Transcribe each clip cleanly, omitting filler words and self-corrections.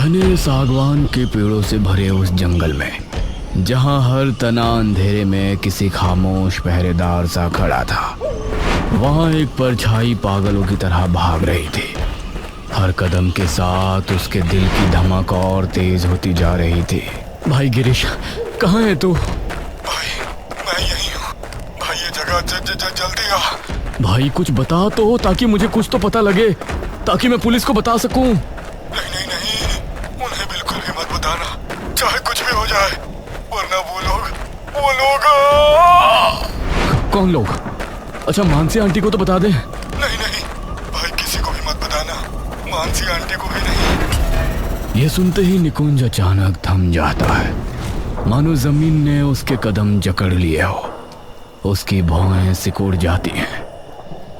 घने सागवान के पेड़ों से भरे उस जंगल में, जहां हर तना अंधेरे में किसी खामोश पहरेदार सा खड़ा था, वहां एक परछाई पागलों की तरह भाग रही थी। हर कदम के साथ उसके दिल की धड़कन और तेज होती जा रही थी। भाई गिरीश, कहाँ है तू? भाई मैं यही हूँ। भाई ये जगह जल्दी आ। भाई कुछ बता तो, ताकि मुझे कुछ तो पता लगे, ताकि मैं पुलिस को बता सकूं। नहीं, उन्हें बिल्कुल भी मत बताना, चाहे कुछ भी हो जाए, वरना वो लोग कौन लोग? अच्छा, मानसी आंटी को तो बता दे। नहीं भाई, किसी को भी मत बताना, मानसी आंटी को भी नहीं। ये सुनते ही निकुंज अचानक थम जाता है, मानो जमीन ने उसके कदम जकड़ लिए हो। उसकी भौहें सिकुड़ जाती हैं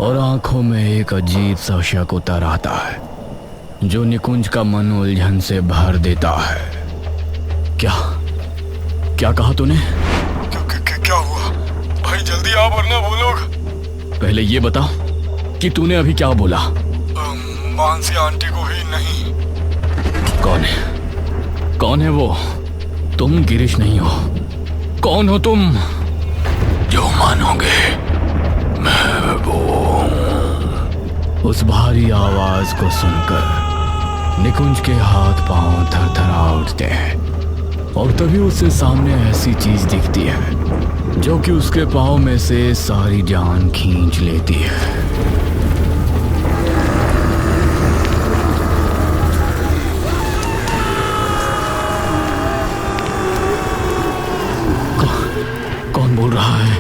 और आंखों में एक अजीब सा शक उतर आता है, जो निकुंज का मन उलझन से भर देता है। क्या कहा तूने? क्या हुआ? भाई जल्दी आ, वरना वो लोग। पहले ये बता कि तूने अभी क्या बोला। मानसी आंटी को ही नहीं। कौन है वो? तुम गिरीश नहीं हो। कौन हो तुम? जो मानोगे मैं वो हूं। उस भारी आवाज को सुनकर निकुंज के हाथ पांव थरथरा उठते हैं, और तभी उससे सामने ऐसी चीज दिखती है जो कि उसके पांव में से सारी जान खींच लेती है। कौन बोल रहा है?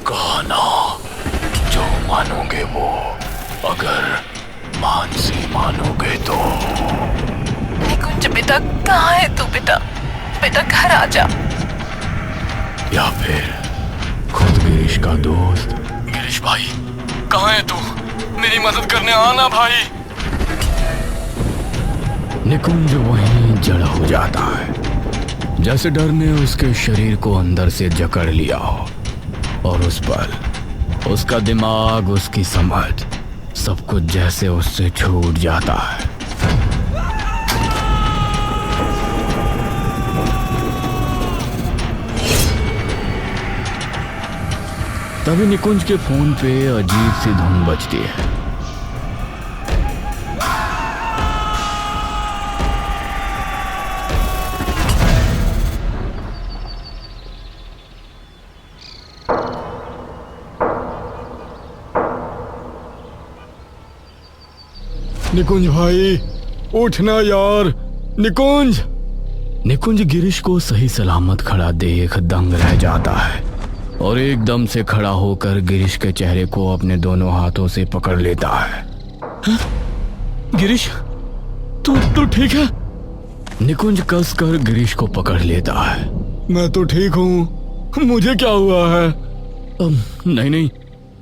कहना जो मानोगे वो, अगर मानसी मानोगे तो। निकुंज बेटा, कहाँ है तू? बेटा घर आ जा। या फिर खुद गिरीश का दोस्त। गिरीश भाई, कहाँ है तू? मेरी मदद करने आना भाई। निकुंज वहीं जड़ हो जाता है, जैसे डर ने उसके शरीर को अंदर से जकड़ लिया हो, और उस पल उसका दिमाग, उसकी समझ, सब कुछ जैसे उससे छूट जाता है। तभी निकुंज के फोन पे अजीब सी धुन बजती है। निकुंज भाई, उठना यार, निकुंज गिरीश को सही सलामत खड़ा देख दंग रह जाता है, और एकदम से खड़ा होकर गिरीश के चेहरे को अपने दोनों हाथों से पकड़ लेता है। गिरीश, तू ठीक है? निकुंज कस कर गिरीश को पकड़ लेता है। मैं तो ठीक हूँ, मुझे क्या हुआ है? नहीं,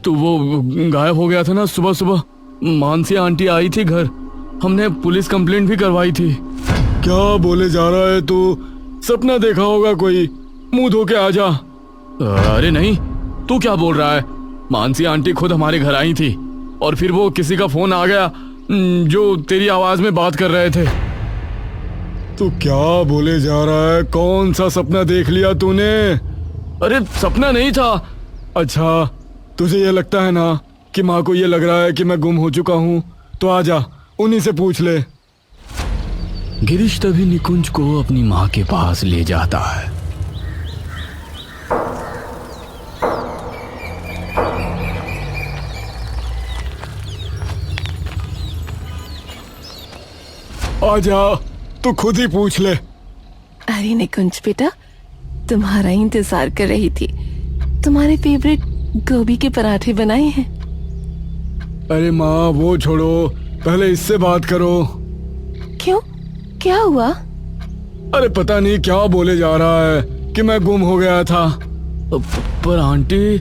तू वो गायब हो गया था ना सुबह सुबह। मानसी आंटी आई थी घर, हमने पुलिस कंप्लेंट भी करवाई थी। क्या बोले जा रहा है तू? सपना देखा होगा कोई, मुंह धो के आ जा। अरे नहीं, तू क्या बोल रहा है? मानसी आंटी खुद हमारे घर आई थी, और फिर वो किसी का फोन आ गया जो तेरी आवाज में बात कर रहे थे। तू क्या बोले जा रहा है? कौन सा सपना देख लिया तूने? अरे सपना नहीं था। अच्छा, तुझे ये लगता है ना कि माँ को ये लग रहा है कि मैं गुम हो चुका हूँ, तो आजा, उन्हीं से पूछ ले। गिरीश तभी निकुंज को अपनी माँ के पास ले जाता है। आजा, तू खुद ही पूछ ले। अरे निकुंज बेटा, तुम्हारा इंतजार कर रही थी। तुम्हारे फेवरेट गोभी के पराठे बनाए हैं। अरे माँ, वो छोड़ो, पहले इससे बात करो। क्यों, क्या हुआ? अरे पता नहीं क्या बोले जा रहा है कि मैं गुम हो गया था। पर आंटी,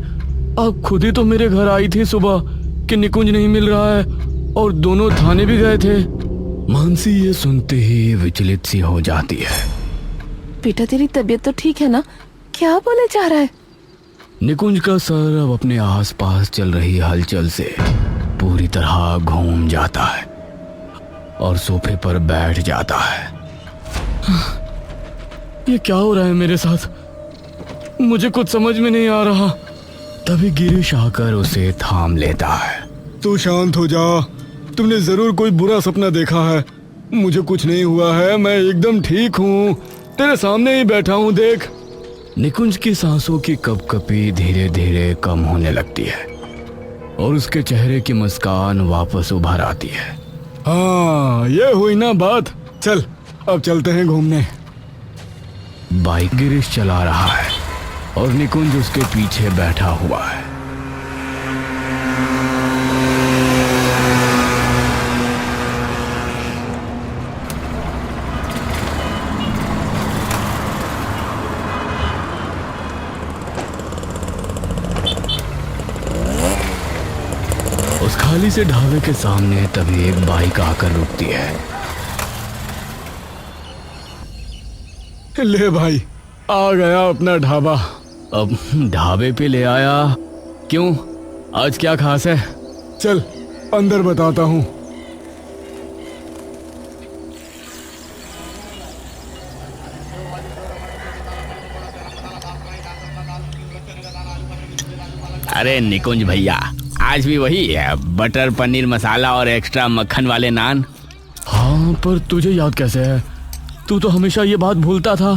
आप खुद ही तो मेरे घर आई थी सुबह कि निकुंज नहीं मिल रहा है, और दोनों थाने भी गए थे। मानसी ये सुनते ही विचलित सी हो जाती है। बेटा, तेरी तबीयत तो ठीक है ना? क्या बोले जा रहा है? निकुंज का सर अब अपने आसपास चल रही हलचल से पूरी तरह घूम जाता है। और सोफे पर बैठ जाता है। ये क्या हो रहा है मेरे साथ? मुझे कुछ समझ में नहीं आ रहा। तभी गिरीश आकर उसे थाम लेता है। तू शांत हो जा। तुमने जरूर कोई बुरा सपना देखा है। मुझे कुछ नहीं हुआ है, मैं एकदम ठीक हूँ। तेरे सामने ही बैठा हूँ, देख। निकुंज की सांसों की कपकपी धीरे धीरे कम होने लगती है और उसके चेहरे की मुस्कान वापस उभर आती है। हाँ, ये हुई ना बात। चल, अब चलते हैं घूमने। बाइक गिरीश चला रहा है और निकुंज उसके पीछे बैठा हुआ है। उस खाली से ढाबे के सामने तभी एक बाइक आकर रुकती है। ले भाई, आ गया अपना ढाबा। अब ढाबे पे ले आया? क्यों, आज क्या खास है? चल अंदर बताता हूँ। अरे निकुंज भैया, आज भी वही है, बटर पनीर मसाला और एक्स्ट्रा मक्खन वाले नान। हाँ, पर तुझे याद कैसे है? तू तो हमेशा ये बात भूलता था।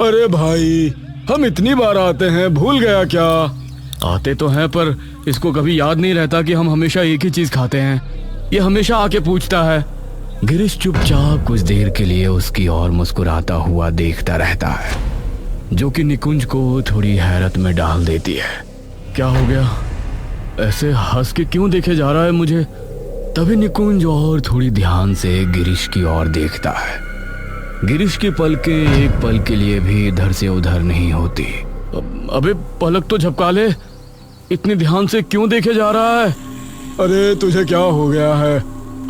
अरे भाई, हम इतनी बार आते हैं, भूल गया क्या? आते तो हैं, पर इसको कभी याद नहीं रहता कि हम हमेशा एक ही चीज खाते हैं। ये हमेशा आके पूछता है। गिरीश चुपचाप कुछ देर के लिए उसकी ओर मुस्कुराता हुआ देखता रहता है, जो कि निकुंज को थोड़ी हैरत में डाल देती है। क्या हो गया? ऐसे हंस के क्यों देखे जा रहा है मुझे? तभी निकुंज और थोड़ी ध्यान से गिरीश की ओर देखता है। गिरीश की पलकें एक पल के लिए भी इधर से उधर नहीं होती। अबे पलक तो झपका ले, इतनी ध्यान से क्यों देखे जा रहा है? अरे तुझे क्या हो गया है?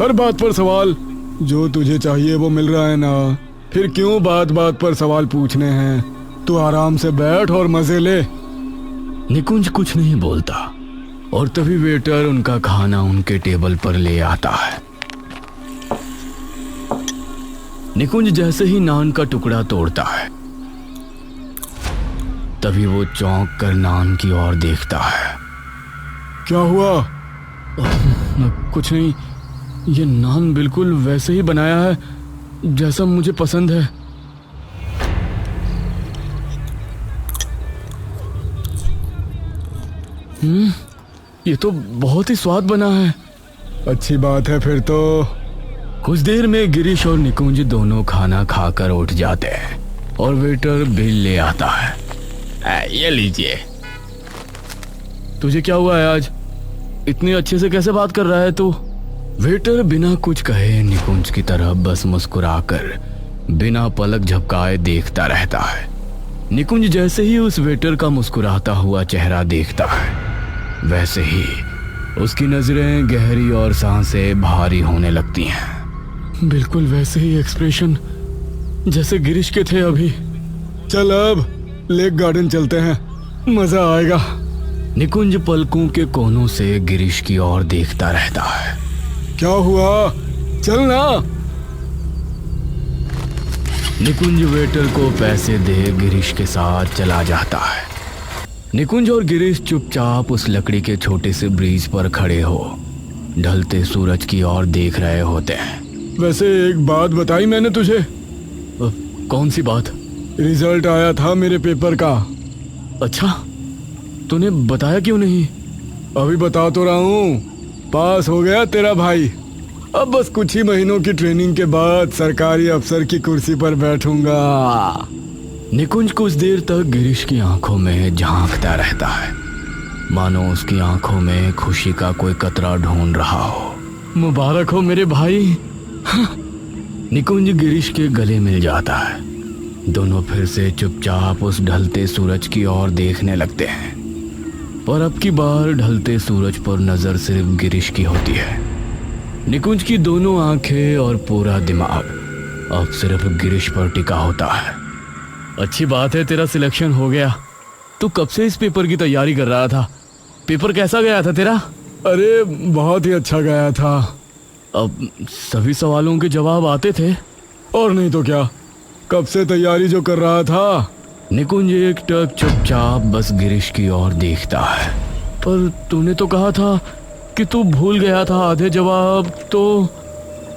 हर बात पर सवाल। जो तुझे चाहिए वो मिल रहा है ना, फिर क्यों बात बात पर सवाल पूछने हैं? तू आराम से बैठ और मजे ले। निकुंज कुछ नहीं बोलता और तभी वेटर उनका खाना उनके टेबल पर ले आता है। निकुंज जैसे ही नान का टुकड़ा तोड़ता है, तभी वो चौंक कर नान की ओर देखता है। क्या हुआ? कुछ नहीं, ये नान बिल्कुल वैसे ही बनाया है जैसा मुझे पसंद है। ये तो बहुत ही स्वाद बना है। अच्छी बात है फिर तो। कुछ देर में गिरीश और निकुंज दोनों खाना खाकर उठ जाते हैं और वेटर बिल ले आता है। ये लीजिए। तुझे क्या हुआ है आज? इतने अच्छे से कैसे बात कर रहा है तू? वेटर बिना कुछ कहे निकुंज की तरफ बस मुस्कुराकर बिना पलक झपकाए देखता रहता है। निकुंज जैसे ही उस वेटर का मुस्कुराता हुआ चेहरा देखता है, वैसे ही उसकी नजरें गहरी और सांसें भारी होने लगती हैं। बिल्कुल वैसे ही एक्सप्रेशन जैसे गिरीश के थे अभी। चल अब लेक गार्डन चलते हैं, मजा आएगा। निकुंज पलकों के कोनों से गिरीश की ओर देखता रहता है। क्या हुआ? चल ना। निकुंज वेटर को पैसे दे गिरीश के साथ चला जाता है। निकुंज और गिरीश चुपचाप उस लकड़ी के छोटे से ब्रिज पर खड़े हो ढलते सूरज की ओर देख रहे होते हैं। वैसे एक बात बताई मैंने तुझे? कौन सी बात? रिजल्ट आया था मेरे पेपर का। अच्छा, तूने बताया क्यों नहीं? अभी बता तो रहा हूँ, पास हो गया तेरा भाई। अब बस कुछ ही महीनों की ट्रेनिंग के बाद सरकारी अफसर की कुर्सी पर बैठूंगा। निकुंज कुछ देर तक गिरीश की आंखों में झांकता रहता है, मानो उसकी आंखों में खुशी का कोई कतरा ढूंढ रहा हो। मुबारक हो मेरे भाई। निकुंज गिरीश के गले मिल जाता है। दोनों फिर से चुपचाप उस ढलते सूरज की ओर देखने लगते हैं, पर अब की बार ढलते सूरज पर नजर सिर्फ गिरीश की होती है। निकुंज की दोनों आंखें और पूरा दिमाग अब सिर्फ गिरीश पर टिका होता है। अच्छी बात है, तेरा सिलेक्शन हो गया। तू कब से इस पेपर की तैयारी कर रहा था? पेपर कैसा गया था तेरा? अरे बहुत ही अच्छा गया था। अब सभी सवालों के जवाब आते थे। और नहीं तो क्या, कब से तैयारी जो कर रहा था। निकुंज एकटक चुपचाप बस गिरीश की ओर देखता है। पर तूने तो कहा था कि तू भूल गया था आधे जवाब। तो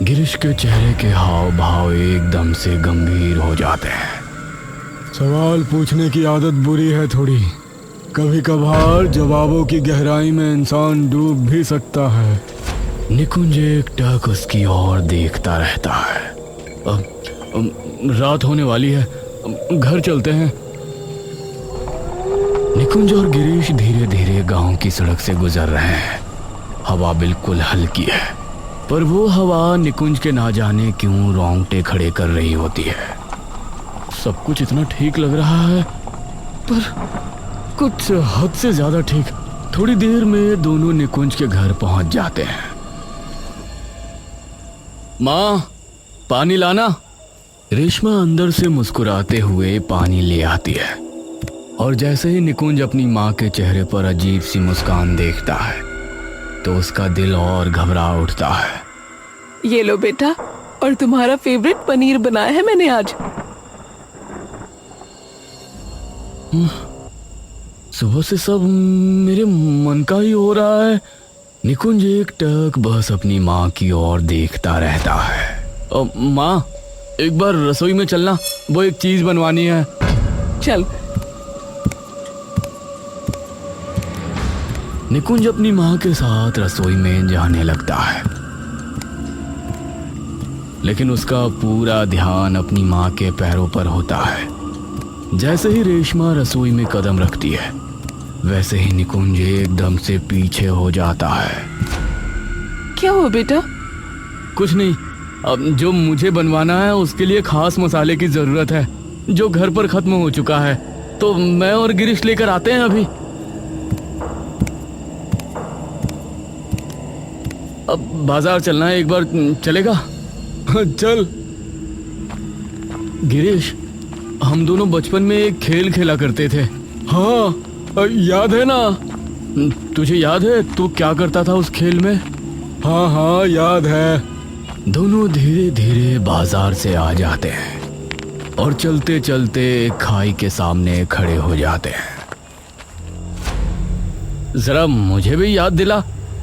गिरीश के चेहरे के हाव भाव एकदम से गंभीर हो जाते हैं। सवाल पूछने की आदत बुरी है थोड़ी, कभी कभार जवाबों की गहराई में इंसान डूब भी सकता है। निकुंज एकटक उसकी ओर देखता रहता है। रात होने वाली है, घर चलते हैं। निकुंज और गिरीश धीरे धीरे गांव की सड़क से गुजर रहे हैं। हवा बिल्कुल हल्की है, पर वो हवा निकुंज के ना जाने क्यों रोंगटे खड़े कर रही होती है। सब कुछ इतना ठीक लग रहा है, पर कुछ हद से ज्यादा ठीक। थोड़ी देर में दोनों निकुंज के घर पहुंच जाते हैं। माँ, पानी लाना। रेशमा अंदर से मुस्कुराते हुए पानी ले आती है, और जैसे ही निकुंज अपनी माँ के चेहरे पर अजीब सी मुस्कान देखता है तो उसका दिल और घबरा उठता है। ये लो बेटा, और तुम्हारा फेवरेट पनीर बनाया है मैंने आज। सुबह से सब मेरे मन का ही हो रहा है। निकुंज एकटक बस अपनी माँ की ओर देखता रहता है। माँ, एक बार रसोई में चलना, वो एक चीज बनवानी है। चल। निकुंज अपनी माँ के साथ रसोई में जाने लगता है, लेकिन उसका पूरा ध्यान अपनी माँ के पैरों पर होता है। जैसे ही रेशमा रसोई में कदम रखती है, वैसे ही निकुंज एकदम से पीछे हो जाता है। क्या हुआ बेटा? कुछ नहीं, अब जो मुझे बनवाना है उसके लिए खास मसाले की जरूरत है, जो घर पर खत्म हो चुका है। तो मैं और गिरीश लेकर आते हैं अभी। अब बाजार चलना है, एक बार चलेगा? चल। गिरीश, हम दोनों बचपन में एक खेल खेला करते थे। हाँ, याद है ना? तुझे याद है तू क्या करता था उस खेल में? हाँ हाँ, याद है। दोनों धीरे धीरे बाजार से आ जाते हैं और चलते चलते एक खाई के सामने खड़े हो जाते हैं। जरा मुझे भी याद दिला,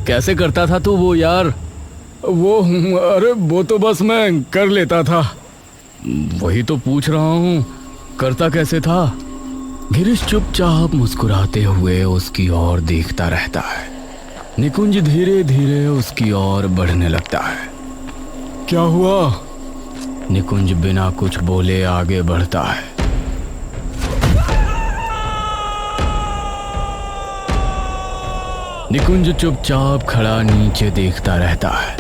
कैसे करता था तू वो यार? अरे वो तो बस मैं कर लेता था। वही तो पूछ रहा हूँ, करता कैसे था? गिरीश चुपचाप मुस्कुराते हुए उसकी ओर देखता रहता है। निकुंज धीरे धीरे उसकी ओर बढ़ने लगता है। क्या हुआ? निकुंज बिना कुछ बोले आगे बढ़ता है। निकुंज चुपचाप खड़ा नीचे देखता रहता है,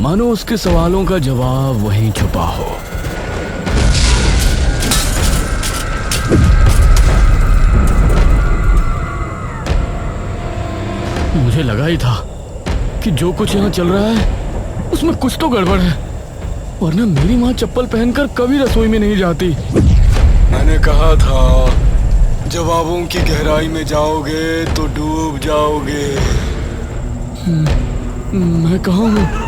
मानो उसके सवालों का जवाब वहीं छुपा हो। मुझे लगा ही था कि जो कुछ यहाँ चल रहा है उसमें कुछ तो गड़बड़ है, वरना मेरी माँ चप्पल पहनकर कभी रसोई में नहीं जाती। मैंने कहा था जवाबों की गहराई में जाओगे तो डूब जाओगे। मैं कहाँ हूँ?